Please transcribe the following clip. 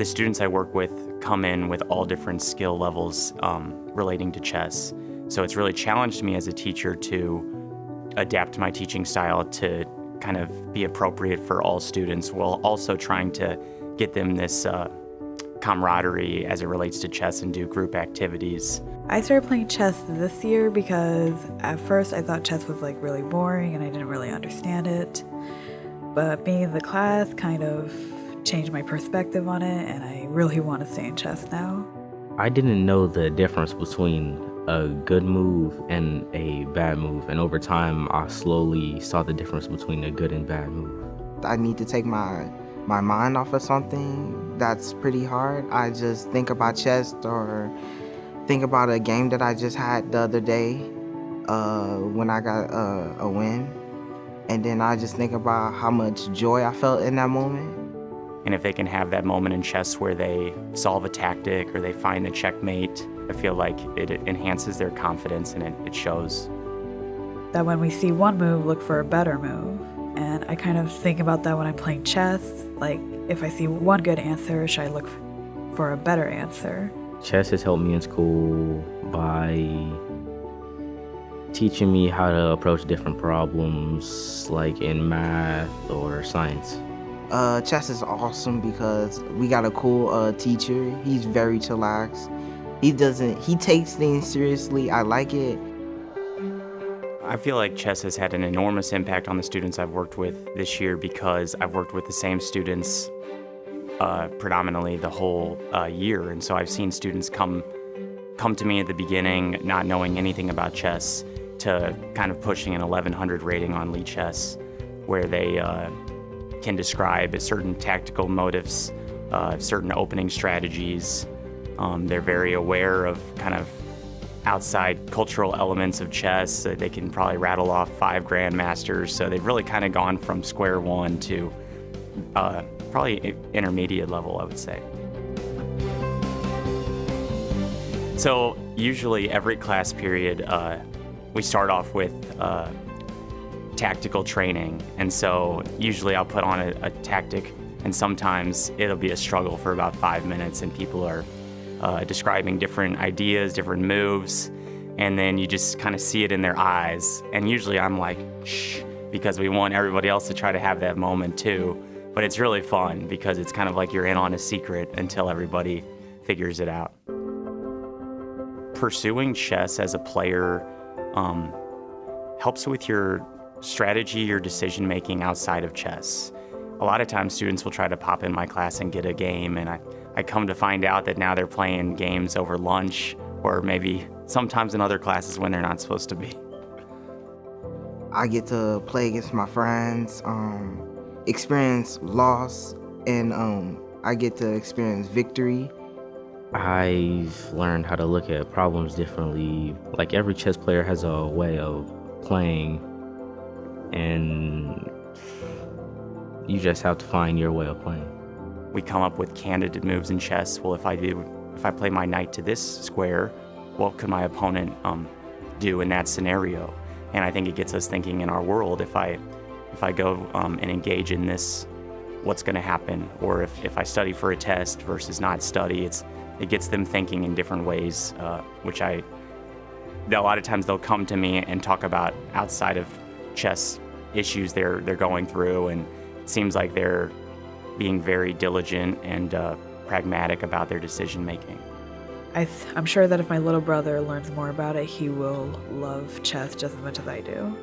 The students I work with come in with all different skill levels relating to chess. So it's really challenged me as a teacher to adapt my teaching style to kind of be appropriate for all students, while also trying to get them this camaraderie as it relates to chess and do group activities. I started playing chess this year because at first I thought chess was like really boring and I didn't really understand it. But being in the class kind of changed my perspective on it, and I really want to stay in chess now. I didn't know the difference between a good move and a bad move, and over time I slowly saw the difference between a good and bad move. I need to take my mind off of something that's pretty hard. I just think about chess or think about a game that I just had the other day when I got a win. And then I just think about how much joy I felt in that moment. And if they can have that moment in chess where they solve a tactic or they find the checkmate, I feel like it enhances their confidence and it shows. That when we see one move, look for a better move. And I kind of think about that when I'm playing chess. Like, if I see one good answer, should I look for a better answer? Chess has helped me in school by teaching me how to approach different problems, like in math or science. Chess is awesome because we got a cool teacher. He's very chillax. He takes things seriously. I like it. I feel like chess has had an enormous impact on the students I've worked with this year because I've worked with the same students predominantly the whole year. And so I've seen students come to me at the beginning not knowing anything about chess to kind of pushing an 1100 rating on Lee Chess, where they can describe certain tactical motives, certain opening strategies. They're very aware of kind of outside cultural elements of chess. They can probably rattle off 5 grandmasters. So they've really kind of gone from square one to probably intermediate level, I would say. So usually every class period, we start off with tactical training. And so usually I'll put on a tactic, and sometimes it'll be a struggle for about 5 minutes and people are describing different ideas, different moves, and then you just kind of see it in their eyes. And usually I'm like, shh, because we want everybody else to try to have that moment too. But it's really fun because it's kind of like you're in on a secret until everybody figures it out. Pursuing chess as a player helps with your strategy, your decision making outside of chess. A lot of times students will try to pop in my class and get a game, and I come to find out that now they're playing games over lunch or maybe sometimes in other classes when they're not supposed to be. I get to play against my friends, experience loss, and I get to experience victory. I've learned how to look at problems differently. Like, every chess player has a way of playing, and you just have to find your way of playing. We come up with candidate moves in chess. Well, if I play my knight to this square, what could my opponent do in that scenario? And I think it gets us thinking in our world. If I go and engage in this, what's going to happen? Or if I study for a test versus not study, it gets them thinking in different ways, which a lot of times they'll come to me and talk about outside of chess issues they're going through, and it seems like they're being very diligent and pragmatic about their decision making. I'm sure that if my little brother learns more about it, he will love chess just as much as I do.